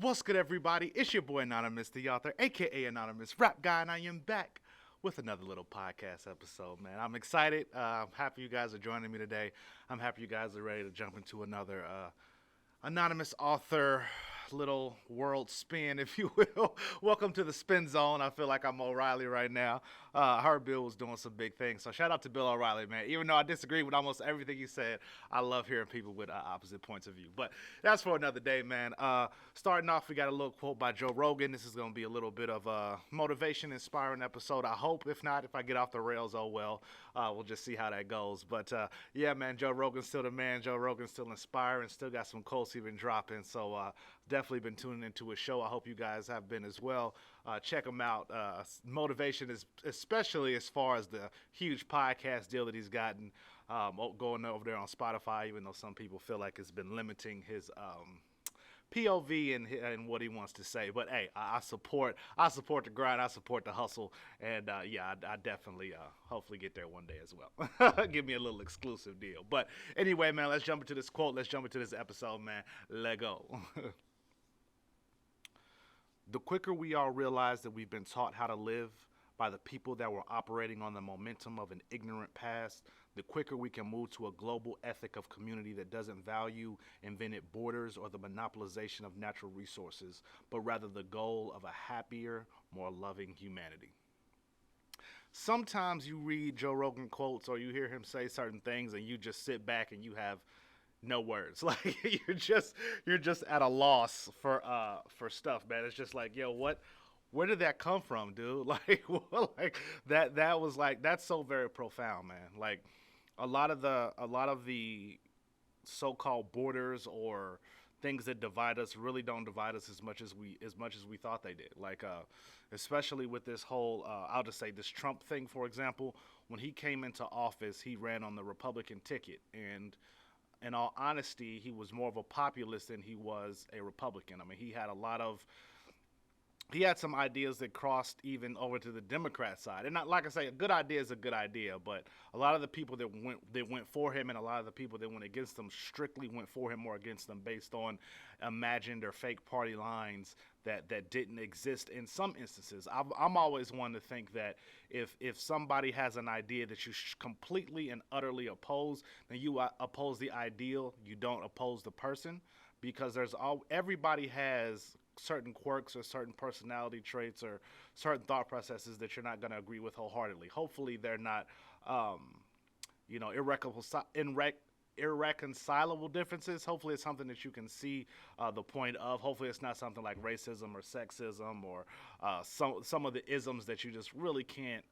What's good, everybody? It's your boy Anonymous, the author, aka Anonymous Rap Guy, and I am back with another little podcast episode, man. I'm excited. I'm happy you guys are joining me today. I'm happy you guys are ready to jump into another anonymous author little world spin, if you will. Welcome to the spin zone. I feel like I'm O'Reilly right now. I heard Bill was doing some big things, so shout out to Bill O'Reilly, man. Even though I disagree with almost everything he said, I love hearing people with opposite points of view. But that's for another day, man. Starting off, we got a little quote by Joe Rogan. This is going to be a little bit of a motivation, inspiring episode. I hope. If not, if I get off the rails, oh well. We'll just see how that goes. But yeah, man, Joe Rogan's still the man. Joe Rogan's still inspiring. Still got some quotes he been dropping. So definitely been tuning into his show. I hope you guys have been as well. Check him out. Motivation is especially as far as the huge podcast deal that he's gotten going over there on Spotify, even though some people feel like it's been limiting his POV and what he wants to say. But hey, I support the grind, I support the hustle, and yeah, I definitely hopefully get there one day as well. Give me a little exclusive deal. But anyway, man, let's jump into this quote. Let's jump into this episode, man. Let go. The quicker we all realize that we've been taught how to live by the people that were operating on the momentum of an ignorant past, the quicker we can move to a global ethic of community that doesn't value invented borders or the monopolization of natural resources, but rather the goal of a happier, more loving humanity. Sometimes you read Joe Rogan quotes or you hear him say certain things and you just sit back and you have no words. Like you're just at a loss for stuff, man. It's just like, yo, what where did that come from, dude? Like, well, like that was like that's so very profound, man. Like a lot of the so-called borders or things that divide us really don't divide us as much as we thought they did. Like especially with this whole I'll just say this Trump thing, for example. When he came into office, he ran on the Republican ticket, and in all honesty, he was more of a populist than he was a Republican. I mean, he had some ideas that crossed even over to the Democrat side. And not, like I say, a good idea is a good idea, but a lot of the people that went for him and a lot of the people that went against him strictly went for him or against him based on imagined or fake party lines that didn't exist in some instances. I'm always one to think that if somebody has an idea that you completely and utterly oppose, then you oppose the ideal. You don't oppose the person, because everybody has certain quirks or certain personality traits or certain thought processes that you're not going to agree with wholeheartedly. Hopefully, they're not, you know, irreconcilable differences. Hopefully, it's something that you can see the point of. Hopefully, it's not something like racism or sexism or some of the isms that you just really can't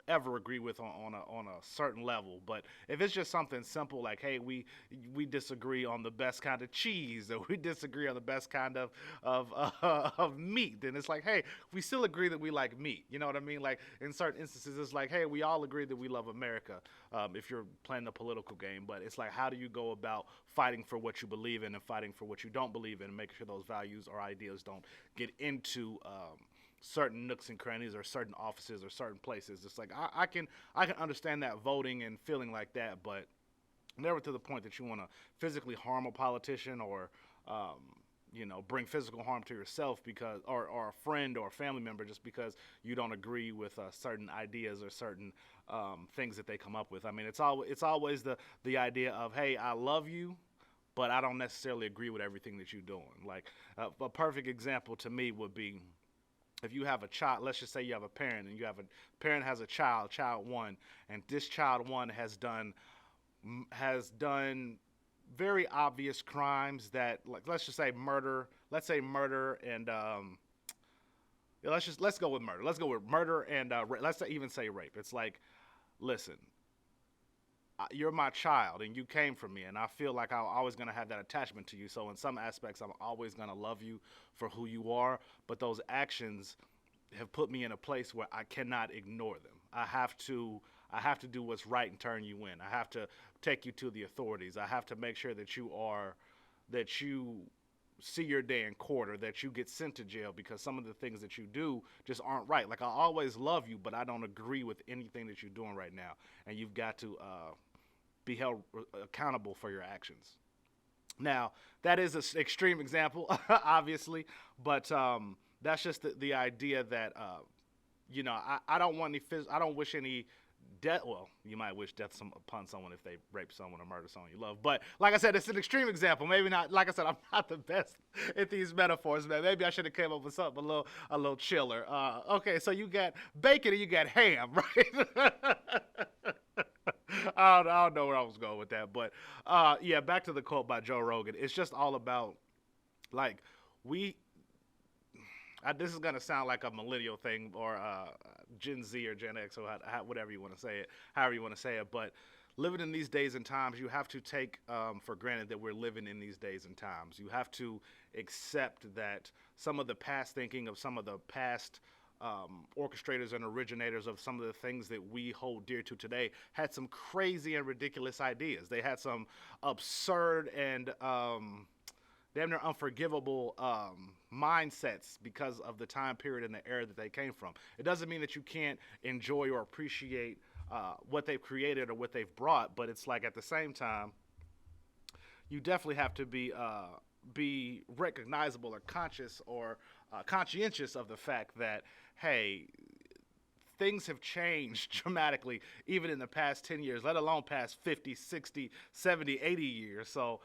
ever agree with on a certain level. But if it's just something simple like, hey, we disagree on the best kind of cheese, or we disagree on the best kind of meat, then it's like, hey, we still agree that we like meat. You know what I mean? Like in certain instances, it's like, hey, we all agree that we love America. If you're playing the political game, but it's like, how do you go about fighting for what you believe in and fighting for what you don't believe in, and making sure those values or ideas don't get into certain nooks and crannies or certain offices or certain places. It's like I can understand that voting and feeling like that, but never to the point that you want to physically harm a politician or bring physical harm to yourself because or a friend or a family member just because you don't agree with certain ideas or certain things that they come up with. I mean, it's always the idea of, hey, I love you, but I don't necessarily agree with everything that you're doing. Like a perfect example to me would be, if you have a child, let's just say you have a parent and you have a parent has a child one, and this child one has done very obvious crimes that, like, let's say murder and yeah, let's go with murder. Let's go with murder and let's even say rape. It's like, listen, you're my child and you came from me, and I feel like I'm always going to have that attachment to you. So in some aspects, I'm always going to love you for who you are, but those actions have put me in a place where I cannot ignore them. I have to do what's right and turn you in. I have to take you to the authorities. I have to make sure that you see your day in court, or that you get sent to jail because some of the things that you do just aren't right. Like, I always love you, but I don't agree with anything that you're doing right now, and you've got to be held accountable for your actions. Now, that is an extreme example, obviously, but that's just the idea that I don't want I don't wish any death. Well, you might wish death upon someone if they rape someone or murder someone you love. But like I said, it's an extreme example. Maybe not. Like I said, I'm not the best at these metaphors, man. Maybe I should have came up with something a little chiller. Okay, so you got bacon and you got ham, right? I don't know where I was going with that, but yeah, back to the quote by Joe Rogan. It's just all about like we. This is gonna sound like a millennial thing or Gen Z or Gen X or whatever you want to say it, however you want to say it. But living in these days and times, you have to take for granted that we're living in these days and times. You have to accept that some of the past thinking of some of the past orchestrators and originators of some of the things that we hold dear to today had some crazy and ridiculous ideas. They had some absurd and damn near unforgivable mindsets because of the time period and the era that they came from. It doesn't mean that you can't enjoy or appreciate what they've created or what they've brought, but it's like at the same time, you definitely have to be recognizable or conscious or conscientious of the fact that, hey, things have changed dramatically even in the past 10 years, let alone past 50, 60, 70, 80 years. So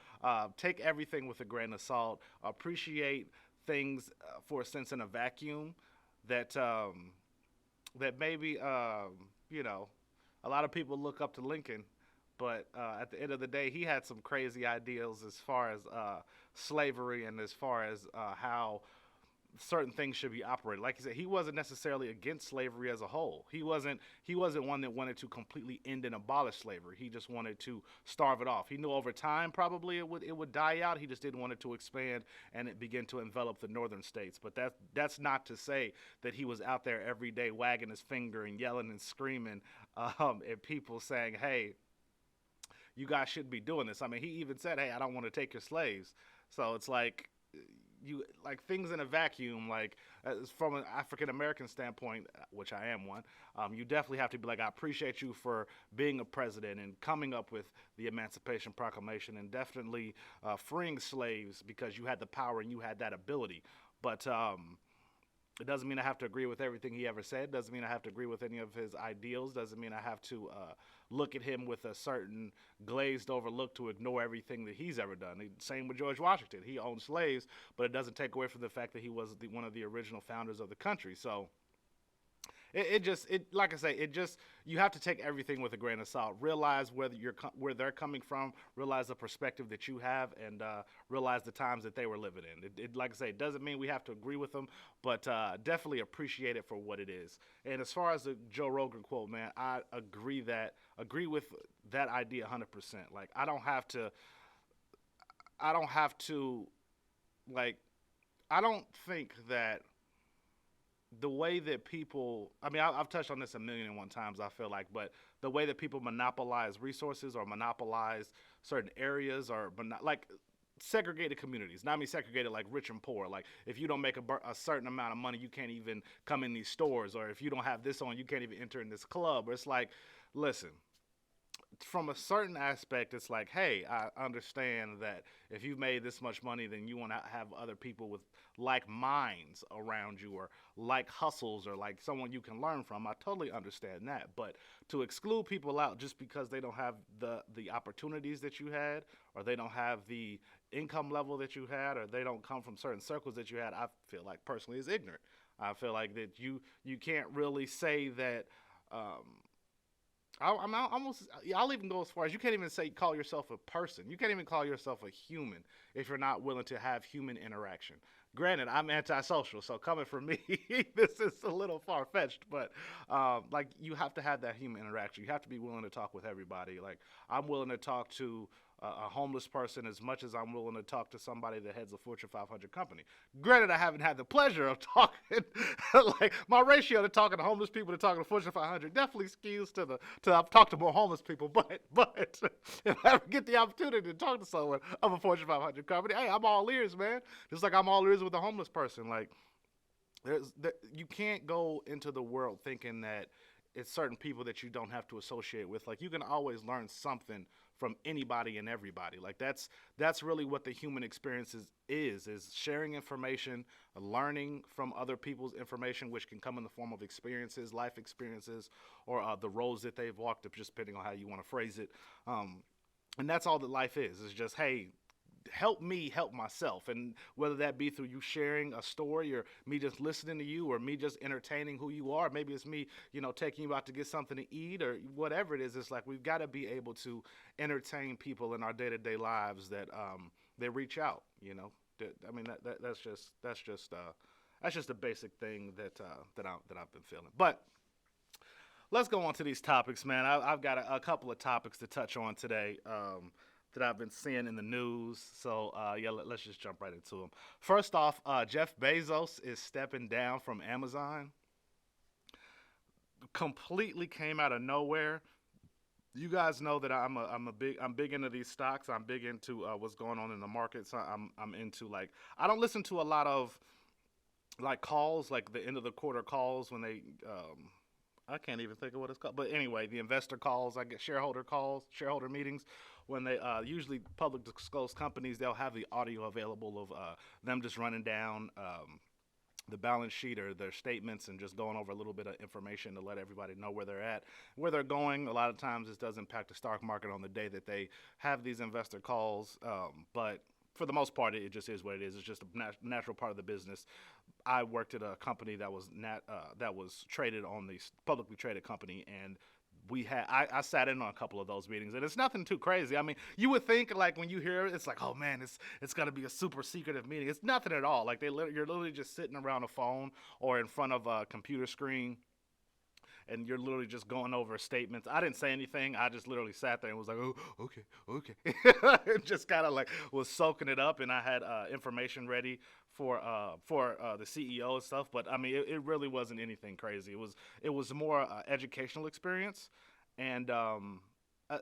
take everything with a grain of salt. Appreciate things for a sense in a vacuum that that maybe, a lot of people look up to Lincoln, but at the end of the day, he had some crazy ideals as far as slavery and as far as how certain things should be operated. Like you said, he wasn't necessarily against slavery as a whole. He wasn't one that wanted to completely end and abolish slavery. He just wanted to starve it off. He knew over time probably it would die out. He just didn't want it to expand and it begin to envelop the northern states. But that's not to say that he was out there every day wagging his finger and yelling and screaming at people saying, "Hey, you guys shouldn't be doing this." I mean, he even said, "Hey, I don't want to take your slaves." So it's like you like things in a vacuum, like from an African American standpoint, which I am one. You definitely have to be like, I appreciate you for being a president and coming up with the Emancipation Proclamation and definitely freeing slaves because you had the power and you had that ability. But it doesn't mean I have to agree with everything he ever said. Doesn't mean I have to agree with any of his ideals. Doesn't mean I have to look at him with a certain glazed over look to ignore everything that he's ever done. Same with George Washington. He owned slaves, but it doesn't take away from the fact that he was one of the original founders of the country. So like I say, you have to take everything with a grain of salt. Realize where they're coming from. Realize the perspective that you have, and realize the times that they were living in. Like I say, it doesn't mean we have to agree with them, but definitely appreciate it for what it is. And as far as the Joe Rogan quote, man, I agree with that idea 100%. Like I don't have to, like, I don't think that the way that people, I mean, I've touched on this a million and one times, I feel like, but the way that people monopolize resources or monopolize certain areas or like segregated communities. Not I mean segregated like rich and poor. Like if you don't make a certain amount of money, you can't even come in these stores, or if you don't have this on, you can't even enter in this club. Or it's like, listen, from a certain aspect, it's like, hey, I understand that if you've made this much money, then you want to have other people with like minds around you or like hustles or like someone you can learn from. I totally understand that. But to exclude people out just because they don't have the opportunities that you had, or they don't have the income level that you had, or they don't come from certain circles that you had, I feel like personally is ignorant. I feel like that you can't really say that. I'll even go as far as you can't even call yourself a person. You can't even call yourself a human if you're not willing to have human interaction. Granted, I'm antisocial, so coming from me, this is a little far fetched. But like you have to have that human interaction. You have to be willing to talk with everybody. Like I'm willing to talk to a homeless person as much as I'm willing to talk to somebody that heads a Fortune 500 company. Granted, I haven't had the pleasure of talking, like my ratio to talking to homeless people to talking to Fortune 500 definitely skews to I've talked to more homeless people, but if I ever get the opportunity to talk to someone of a Fortune 500 company, hey, I'm all ears, man. Just like I'm all ears with a homeless person. Like you can't go into the world thinking that it's certain people that you don't have to associate with. Like you can always learn something from anybody and everybody. Like that's really what the human experience is sharing information, learning from other people's information, which can come in the form of experiences, life experiences, or the roads that they've walked, just depending on how you want to phrase it. And that's all that life is. It's just, hey, help me help myself, and whether that be through you sharing a story, or me just listening to you, or me just entertaining who you are. Maybe it's me, taking you out to get something to eat, or whatever it is. It's like we've got to be able to entertain people in our day-to-day lives that they reach out. I mean, that's just a basic thing that I've been feeling. But let's go on to these topics, man. I've got a couple of topics to touch on today. That I've been seeing in the news. So, let's just jump right into them. First off, Jeff Bezos is stepping down from Amazon. Completely came out of nowhere. You guys know that I'm big into these stocks. I'm big into what's going on in the markets. I'm into, like, I don't listen to a lot of like calls, like the end of the quarter calls when they I can't even think of what it's called. But anyway, the investor calls, I get shareholder calls, shareholder meetings. When they usually public disclosed companies, they'll have the audio available of them just running down the balance sheet or their statements and just going over a little bit of information to let everybody know where they're at, where they're going. A lot of times this does impact the stock market on the day that they have these investor calls, but for the most part, it just is what it is. It's just a natural part of the business. I worked at a company that was traded on the publicly traded company, and I sat in on a couple of those meetings, and it's nothing too crazy. I mean, you would think, like, when you hear it, it's like, oh man, it's gonna be a super secretive meeting. It's nothing at all. Like, you're literally just sitting around a phone or in front of a computer screen, and you're literally just going over statements. I didn't say anything. I just literally sat there and was like, oh, okay. And just kind of like was soaking it up, and I had information ready for the CEO and stuff. But I mean, it really wasn't anything crazy. It was more educational experience, and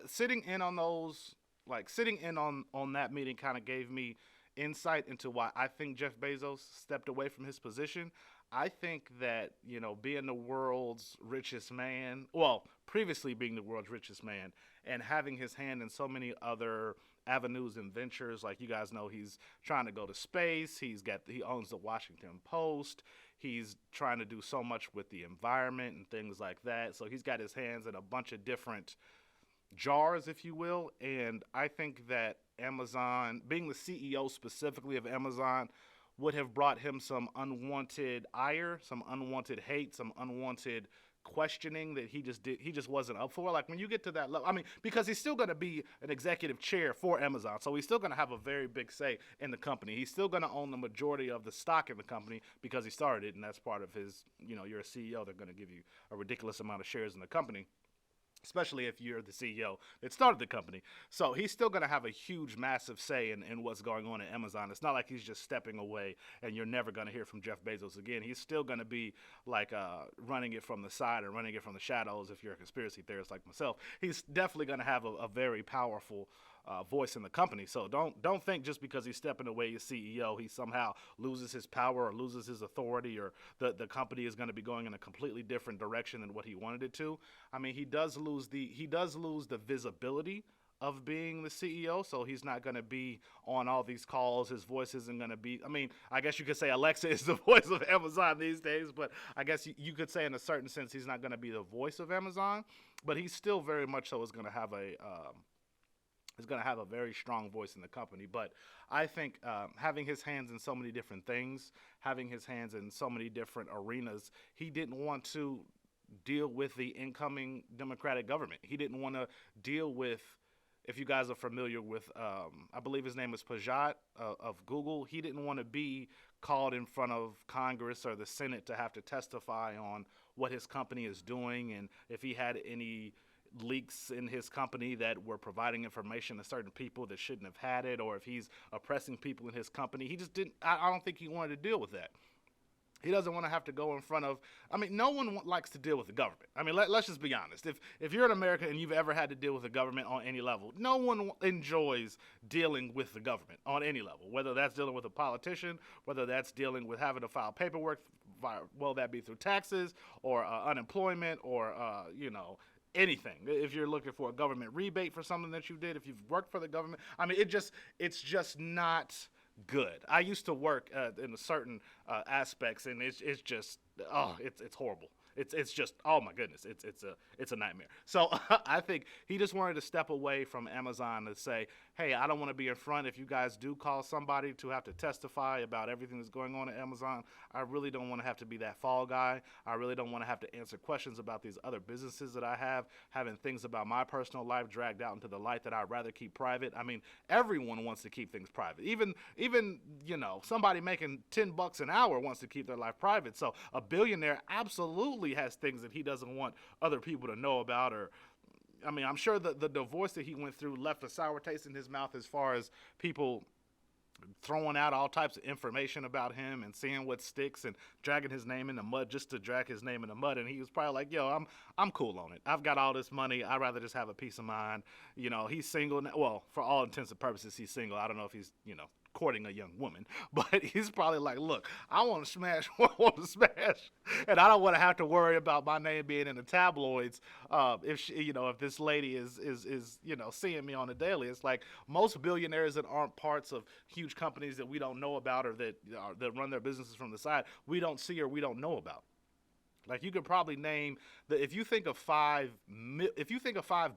sitting in on those, like sitting in on that meeting, kind of gave me insight into why I think Jeff Bezos stepped away from his position. I think that, being the world's richest man, well, previously being the world's richest man, and having his hand in so many other avenues and ventures, like you guys know, he's trying to go to space. He owns the Washington Post. He's trying to do so much with the environment and things like that. So he's got his hands in a bunch of different jars, if you will. And I think that Amazon, being the CEO specifically of Amazon, would have brought him some unwanted ire, some unwanted hate, some unwanted questioning that he just wasn't up for. Like, when you get to that level, I mean, because he's still going to be an executive chair for Amazon, so he's still going to have a very big say in the company. He's still going to own the majority of the stock in the company because he started it, and that's part of his, you're a CEO, they're going to give you a ridiculous amount of shares in the company, especially if you're the CEO that started the company. So he's still going to have a huge, massive say in what's going on at Amazon. It's not like he's just stepping away and you're never going to hear from Jeff Bezos again. He's still going to be like running it from the side or running it from the shadows. If you're a conspiracy theorist like myself, he's definitely going to have a very powerful voice in the company. So don't think just because he's stepping away as CEO, he somehow loses his power or loses his authority, or the company is going to be going in a completely different direction than what he wanted it to. I mean, he does lose the visibility of being the CEO, so he's not going to be on all these calls. His voice isn't going to be, I mean, I guess you could say Alexa is the voice of Amazon these days, but I guess you could say in a certain sense he's not going to be the voice of Amazon, but he still very much so is going to have a very strong voice in the company. But I think having his hands in so many different things, having his hands in so many different arenas, he didn't want to deal with the incoming Democratic government. He didn't want to deal with, if you guys are familiar with, I believe his name is Pajat of Google, he didn't want to be called in front of Congress or the Senate to have to testify on what his company is doing, and if he had any leaks in his company that were providing information to certain people that shouldn't have had it, or if he's oppressing people in his company. He just didn't, I don't think he wanted to deal with that. He doesn't want to have to go in front of, I mean, no one likes to deal with the government. I mean, let's just be honest. If you're in America and you've ever had to deal with the government on any level, no one enjoys dealing with the government on any level, whether that's dealing with a politician, whether that's dealing with having to file paperwork, well, that be through taxes or unemployment or, anything. If you're looking for a government rebate for something that you did, if you've worked for the government, I mean, it's just not good. I used to work in a certain aspects, and it's just it's horrible. It's just, oh my goodness, it's a nightmare. So I think he just wanted to step away from Amazon to say, hey, I don't want to be in front. If you guys do call somebody to have to testify about everything that's going on at Amazon, I really don't want to have to be that fall guy. I really don't want to have to answer questions about these other businesses that I have, having things about my personal life dragged out into the light that I'd rather keep private. I mean, everyone wants to keep things private. Even somebody making $10 an hour wants to keep their life private. So a billionaire absolutely has things that he doesn't want other people to know about. Or, I mean, I'm sure the divorce that he went through left a sour taste in his mouth as far as people throwing out all types of information about him and seeing what sticks and dragging his name in the mud just to drag his name in the mud. And he was probably like, yo, I'm cool on it. I've got all this money. I'd rather just have a peace of mind. He's single now. Well, for all intents and purposes, he's single. I don't know if he's, courting a young woman, but he's probably like, look, I want to smash what I want to smash, and I don't want to have to worry about my name being in the tabloids if this lady is seeing me on the daily. It's like most billionaires that aren't parts of huge companies that we don't know about, or that run their businesses from the side, we don't see or we don't know about. Like, you could probably name if you think of five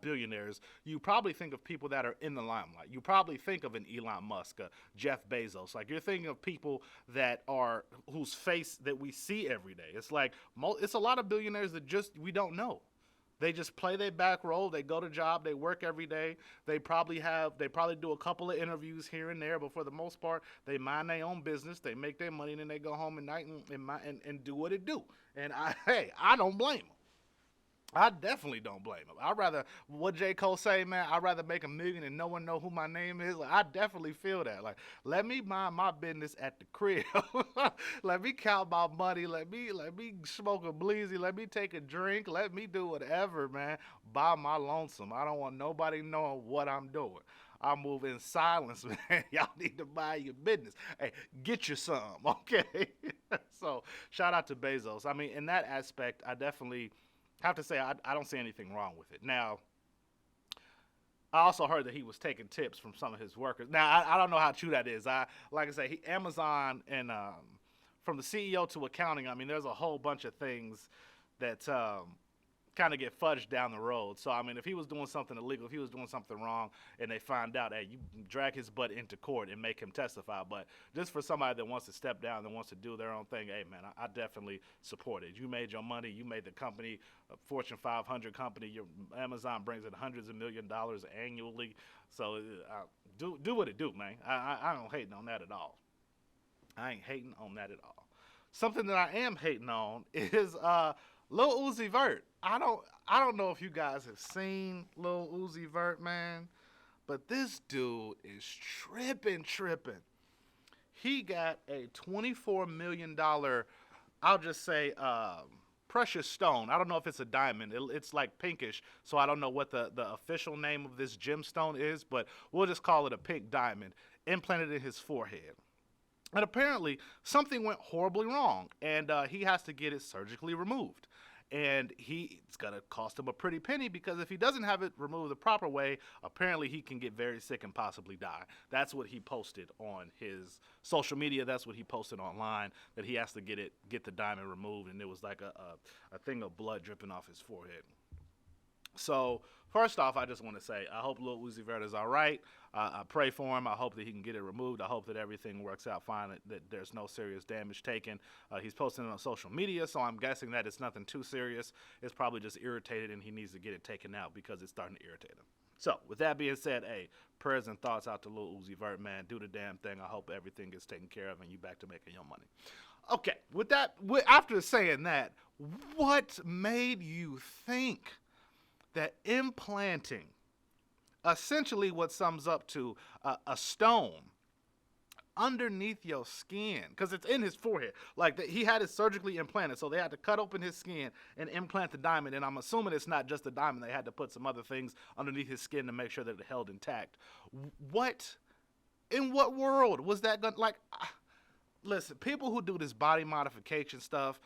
billionaires, you probably think of people that are in the limelight. You probably think of an Elon Musk, Jeff Bezos. Like, you're thinking of people that are whose face that we see every day. It's like it's a lot of billionaires that we don't know. They just play their back role. They go to job. They work every day. They probably do a couple of interviews here and there, but for the most part, they mind their own business. They make their money, and then they go home at night and do what they do. And I don't blame them. I definitely don't blame him. I'd rather, what J. Cole say, man, I'd rather make $1 million and no one know who my name is. Like, I definitely feel that. Like, let me mind my business at the crib. Let me count my money. Let me smoke a bleezy. Let me take a drink. Let me do whatever, man, by my lonesome. I don't want nobody knowing what I'm doing. I move in silence, man. Y'all need to buy your business. Hey, get you some, okay? So, shout out to Bezos. I mean, in that aspect, I definitely have to say I don't see anything wrong with it. Now, I also heard that he was taking tips from some of his workers. Now, I don't know how true that is. Like I say, Amazon and from the CEO to accounting, I mean, there's a whole bunch of things that kind of get fudged down the road. So, I mean, if he was doing something illegal, if he was doing something wrong, and they find out, hey, you drag his butt into court and make him testify. But just for somebody that wants to step down, that wants to do their own thing, hey, man, I definitely support it. You made your money. You made the company a Fortune 500 company. Your Amazon brings in hundreds of $millions annually. So do what it do, man. I don't hate on that at all. I ain't hating on that at all. Something that I am hating on is Lil Uzi Vert. I don't know if you guys have seen Lil Uzi Vert, man, but this dude is tripping. He got a $24 million, I'll just say, precious stone. I don't know if it's a diamond. It's like pinkish, so I don't know what the official name of this gemstone is, but we'll just call it a pink diamond, implanted in his forehead. And apparently, something went horribly wrong, and he has to get it surgically removed. And it's going to cost him a pretty penny, because if he doesn't have it removed the proper way, apparently he can get very sick and possibly die. That's what he posted on his social media. That's what he posted online, that he has to get the diamond removed, and it was like a thing of blood dripping off his forehead. So, first off, I just want to say, I hope Lil Uzi Vert is all right. I pray for him. I hope that he can get it removed. I hope that everything works out fine, that there's no serious damage taken. He's posting it on social media, so I'm guessing that it's nothing too serious. It's probably just irritated, and he needs to get it taken out because it's starting to irritate him. So, with that being said, hey, prayers and thoughts out to Lil Uzi Vert, man. Do the damn thing. I hope everything gets taken care of and you back to making your money. Okay, after saying that, what made you think that implanting essentially what sums up to a stone underneath your skin, because it's in his forehead, like he had it surgically implanted, so they had to cut open his skin and implant the diamond, and I'm assuming it's not just the diamond. They had to put some other things underneath his skin to make sure that it held intact. In what world was that going? Like, listen, people who do this body modification stuff,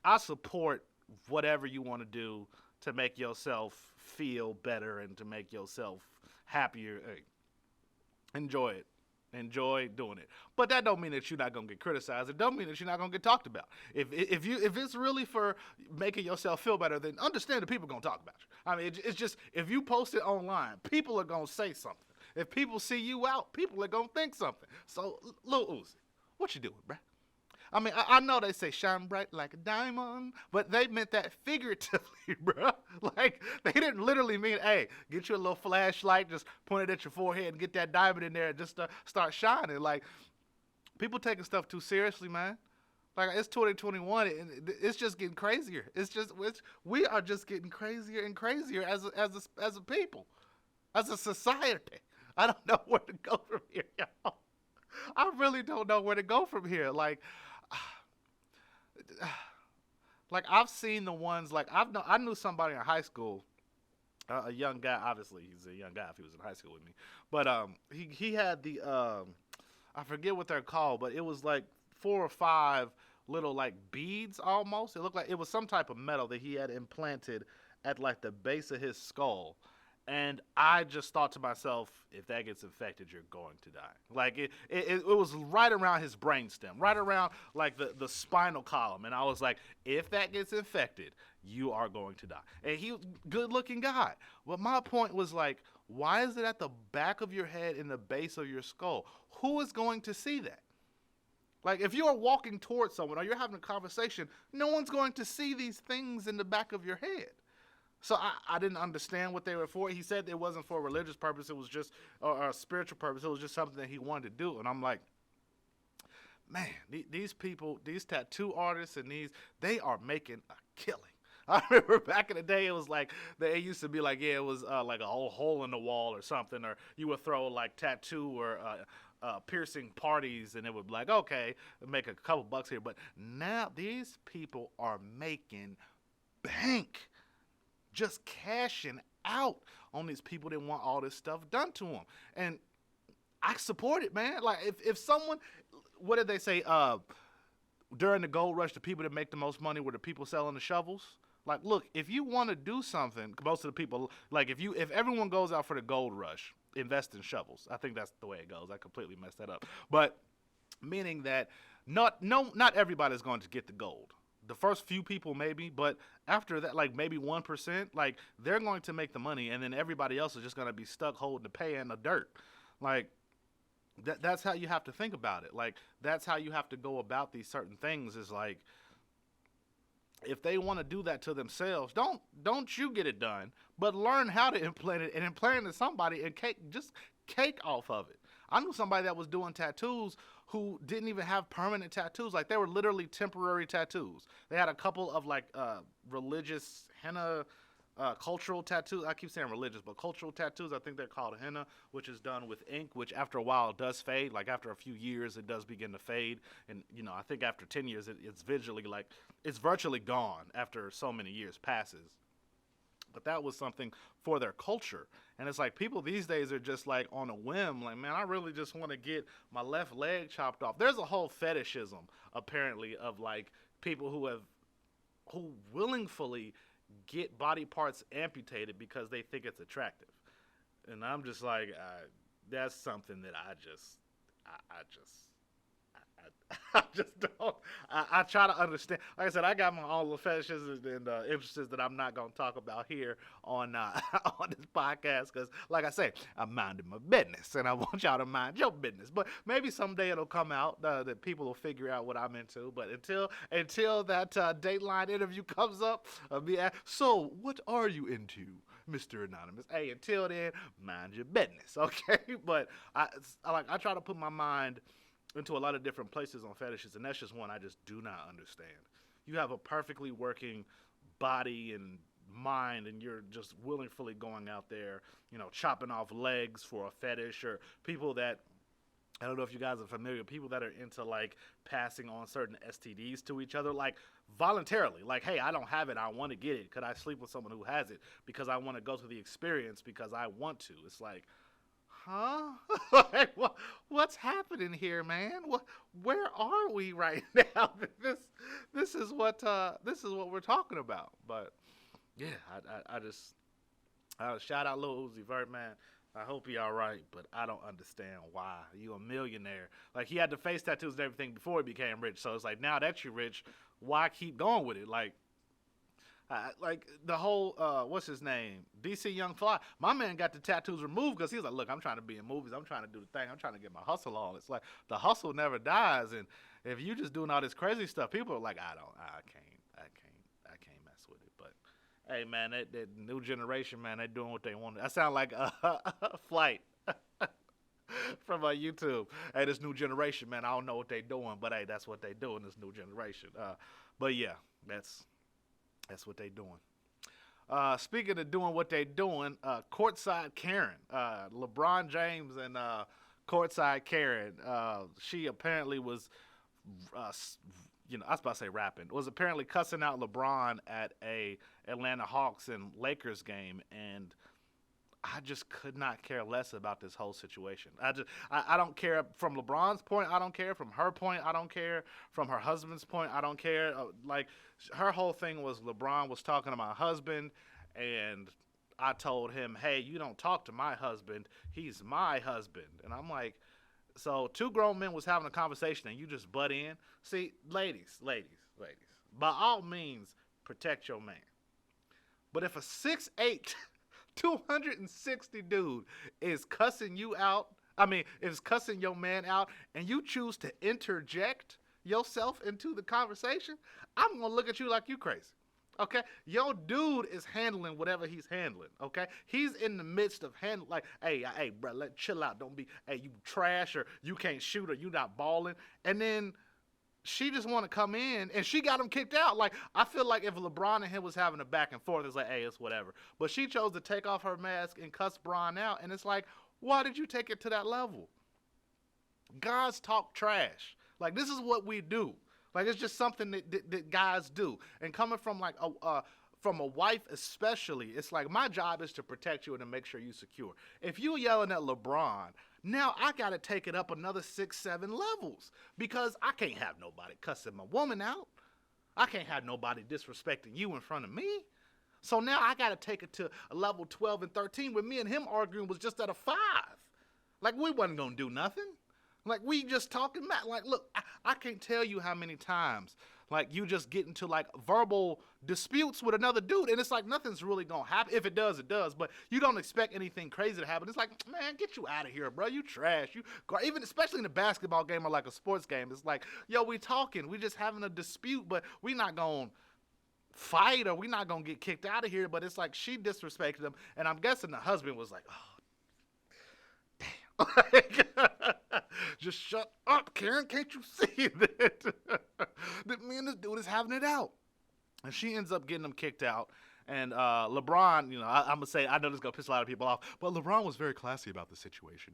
I support whatever you want to do. to make yourself feel better and to make yourself happier. Hey, enjoy it. Enjoy doing it, but that don't mean that you're not gonna get criticized. It don't mean that you're not gonna get talked about. If it's really for making yourself feel better, then understand that people are gonna talk about you. I mean, it's just if you post it online, people are gonna say something. If people see you out, people are gonna think something. So, Lil Uzi, what you doing, bruh? I mean, I know they say shine bright like a diamond, but they meant that figuratively, bro. Like, they didn't literally mean, hey, get you a little flashlight, just point it at your forehead and get that diamond in there and just start shining. Like, people taking stuff too seriously, man. Like, it's 2021, and it's just getting crazier. We are just getting crazier and crazier as a people, as a society. I don't know where to go from here, y'all. I really don't know where to go from here. Like I've seen the ones like I knew somebody in high school, a young guy. Obviously, he's a young guy if he was in high school with me. But he had the I forget what they're called, but it was like 4 or 5 little like beads almost. It looked like it was some type of metal that he had implanted at like the base of his skull. And I just thought to myself, if that gets infected, you're going to die. Like, it was right around his brainstem, right around, like, the spinal column. And I was like, if that gets infected, you are going to die. And he was a good-looking guy. But my point was, like, why is it at the back of your head and the base of your skull? Who is going to see that? Like, if you are walking towards someone or you're having a conversation, no one's going to see these things in the back of your head. So I didn't understand what they were for. He said it wasn't for a religious purpose. It was just or a spiritual purpose. It was just something that he wanted to do. And I'm like, man, these people, these tattoo artists and they are making a killing. I remember back in the day, it was like, they used to be like, yeah, it was like a whole hole in the wall or something. Or you would throw like tattoo or piercing parties and it would be like, okay, make a couple bucks here. But now these people are making bank. Just cashing out on these people that want all this stuff done to them. And I support it, man. Like, if someone, what did they say, during the gold rush, the people that make the most money were the people selling the shovels? Like, look, if you want to do something, most of the people, like, if everyone goes out for the gold rush, invest in shovels. I think that's the way it goes. I completely messed that up. But meaning that not everybody's going to get the gold. The first few people maybe, but after that, like maybe 1%, like they're going to make the money, and then everybody else is just going to be stuck holding the pay and the dirt. Like that's how you have to think about it. Like that's how you have to go about these certain things. Is like if they want to do that to themselves, don't you get it done, but learn how to implant it and implant it to somebody and cake off of it. I knew somebody that was doing tattoos who didn't even have permanent tattoos. Like, they were literally temporary tattoos. They had a couple of, like, religious henna, cultural tattoos. I keep saying religious, but cultural tattoos, I think they're called henna, which is done with ink, which after a while does fade. Like, after a few years, it does begin to fade. And, you know, I think after 10 years, it's visually, like, it's virtually gone after so many years passes. But that was something for their culture. And it's like people these days are just like on a whim. Like, man, I really just want to get my left leg chopped off. There's a whole fetishism, apparently, of like people who willingly get body parts amputated because they think it's attractive. And I'm just like, that's something that I just don't. I try to understand. Like I said, I got my own little fetishes and interests that I'm not going to talk about here on on this podcast because, like I say, I'm minding my business, and I want y'all to mind your business. But maybe someday it'll come out that people will figure out what I'm into. But until that Dateline interview comes up, I'll be asked, so what are you into, Mr. Anonymous? Hey, until then, mind your business, okay? But I try to put my mind into a lot of different places on fetishes, and that's just one I just do not understand. You have a perfectly working body and mind, and you're just willingly going out there, you know, chopping off legs for a fetish, or people that, I don't know if you guys are familiar, people that are into, like, passing on certain STDs to each other, like, voluntarily. Like, hey, I don't have it, I want to get it. Could I sleep with someone who has it? Because I want to go through the experience because I want to. It's like, huh? Like, what's happening here, man? Where are we right now? This is what we're talking about. But yeah, I just shout out Lil Uzi Vert, man. I hope he all right, but I don't understand why. You a millionaire. Like, he had the face tattoos and everything before he became rich. So it's like, now that you're rich, why keep going with it? Like the whole, what's his name? DC Young Fly. My man got the tattoos removed because he was like, look, I'm trying to be in movies. I'm trying to do the thing. I'm trying to get my hustle on. It's like, the hustle never dies. And if you just doing all this crazy stuff, people are like, I can't mess with it. But hey, man, that new generation, man, they doing what they want. That sound like a flight from YouTube. Hey, this new generation, man, I don't know what they doing, but hey, that's what they doing. This new generation. But yeah, that's what they doing. Speaking of doing what they doing, courtside Karen, LeBron James and courtside Karen. She apparently was, uh, I was about to say rapping. Was apparently cussing out LeBron at a Atlanta Hawks and Lakers game, and I just could not care less about this whole situation. I don't care from LeBron's point. I don't care from her point. I don't care from her husband's point. I don't care. Like, her whole thing was LeBron was talking to my husband, and I told him, hey, you don't talk to my husband. He's my husband. And I'm like, so two grown men was having a conversation and you just butt in? See, ladies, by all means, protect your man. But if a 6'8", 260 dude is cussing you out, is cussing your man out, and you choose to interject yourself into the conversation, I'm going to look at you like you crazy. Okay? Your dude is handling whatever he's handling. Okay? He's in the midst of handling, like, hey, bro, chill out. Don't be, hey, you trash, or you can't shoot, or you not balling. And then she just want to come in, and she got him kicked out. Like, I feel like if LeBron and him was having a back and forth, it's like, hey, it's whatever. But she chose to take off her mask and cuss Bron out, and it's like, why did you take it to that level? Guys talk trash. Like, this is what we do. Like, it's just something that guys do. And coming from, like, from a wife especially, it's like, my job is to protect you and to make sure you're secure. If you yelling at LeBron, now I got to take it up another 6-7 levels, because I can't have nobody cussing my woman out. I can't have nobody disrespecting you in front of me. So now I got to take it to a level 12 and 13, where me and him arguing was just at a 5. Like, we wasn't going to do nothing. Like, we just talking back. Like, look, I can't tell you how many times, like, you just get into, like, verbal disputes with another dude, and it's like nothing's really going to happen. If it does, it does, but you don't expect anything crazy to happen. It's like, man, get you out of here, bro. You trash. Even especially in a basketball game or, like, a sports game, it's like, yo, we talking. We just having a dispute, but we not going to fight, or we not going to get kicked out of here. But it's like, she disrespected him, and I'm guessing the husband was like, oh, like, just shut up, Karen. Can't you see that? That me and this dude is having it out. And she ends up getting him kicked out. And LeBron, I'm going to say, I know this is going to piss a lot of people off, but LeBron was very classy about the situation.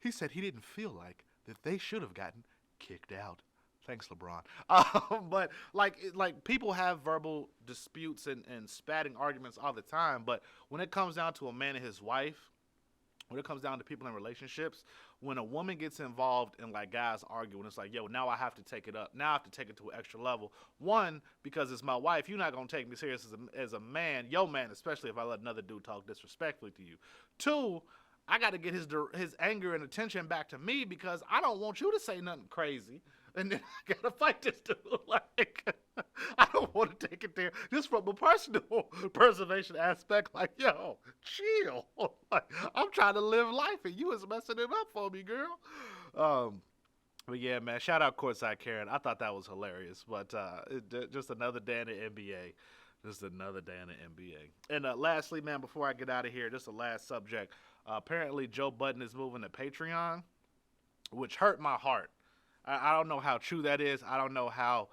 He said he didn't feel like that they should have gotten kicked out. Thanks, LeBron. But like people have verbal disputes and spatting arguments all the time. But when it comes down to a man and his wife, when it comes down to people in relationships, when a woman gets involved and, like, guys arguing, it's like, yo, now I have to take it up. Now I have to take it to an extra level. One, because it's my wife. You're not going to take me serious as a man, yo man, especially if I let another dude talk disrespectfully to you. Two, I got to get his anger and attention back to me, because I don't want you to say nothing crazy. And then I got to fight this dude. Like, I don't want to take it there. Just from a personal preservation aspect, like, yo, chill. Like, I'm trying to live life, and you is messing it up for me, girl. But yeah, man, shout out Courtside Karen. I thought that was hilarious. But just another day in the NBA. Just another day in the NBA. And lastly, man, before I get out of here, just the last subject. Apparently, Joe Budden is moving to Patreon, which hurt my heart. I don't know how true that is. I don't know how,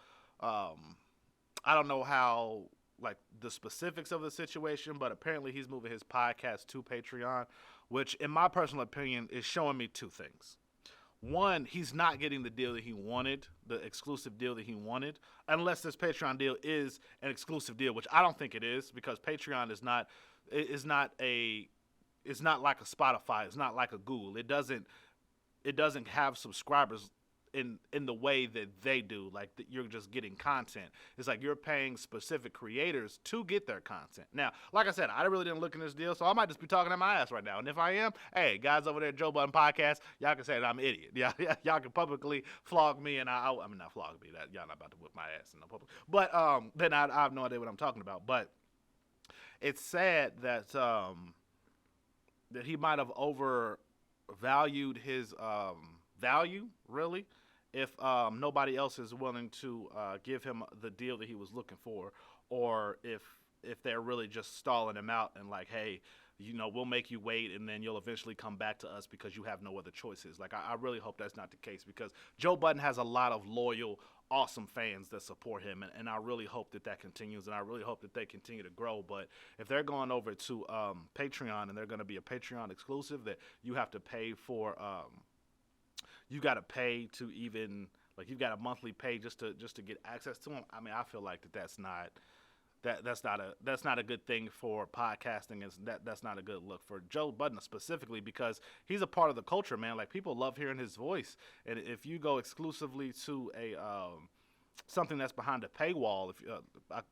like, the specifics of the situation, but apparently he's moving his podcast to Patreon, which, in my personal opinion, is showing me two things. One, he's not getting the deal that he wanted, the exclusive deal that he wanted, unless this Patreon deal is an exclusive deal, which I don't think it is, because Patreon is not like a Spotify. It's not like a Google. It doesn't have subscribers in the way that they do. Like you're just getting content. It's like you're paying specific creators to get their content. Now, like I said, I really didn't look in this deal, so I might just be talking at my ass right now. And if I am, hey, guys over there at Joe Budden Podcast, y'all can say that I'm an idiot. Yeah, y'all can publicly flog me, and I mean not flog me. That y'all not about to whip my ass in the public. But then I have no idea what I'm talking about. But it's sad that that he might have overvalued his value, really, if nobody else is willing to give him the deal that he was looking for, or if they're really just stalling him out and like, hey, we'll make you wait, and then you'll eventually come back to us because you have no other choices. Like, I really hope that's not the case, because Joe Budden has a lot of loyal, awesome fans that support him, and I really hope that continues, and I really hope that they continue to grow. But if they're going over to Patreon, and they're going to be a Patreon exclusive that you have to pay for, you got to pay to even, like, you've got a monthly pay just to get access to them. I mean, I feel like that's not a good thing for podcasting. That's not a good look for Joe Budden specifically, because he's a part of the culture, man. Like, people love hearing his voice, and if you go exclusively to a something that's behind a paywall, if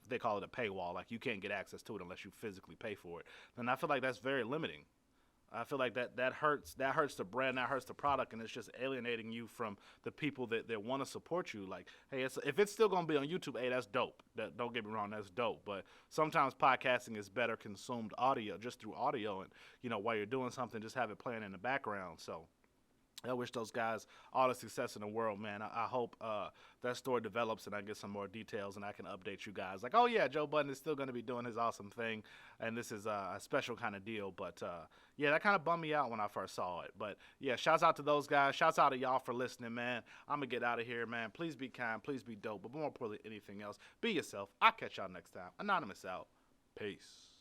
they call it a paywall, like you can't get access to it unless you physically pay for it, then I feel like that's very limiting. I feel like that hurts the brand, that hurts the product, and it's just alienating you from the people that want to support you. Like, hey, if it's still going to be on YouTube, hey, that's dope. Don't get me wrong, that's dope. But sometimes podcasting is better consumed audio, just through audio, and while you're doing something, just have it playing in the background. So I wish those guys all the success in the world, man. I hope that story develops and I get some more details and I can update you guys. Like, oh, yeah, Joe Budden is still going to be doing his awesome thing, and this is a special kind of deal. But, yeah, that kind of bummed me out when I first saw it. But, yeah, shouts out to those guys. Shouts out to y'all for listening, man. I'm going to get out of here, man. Please be kind. Please be dope. But more importantly, anything else, be yourself. I'll catch y'all next time. Anonymous out. Peace.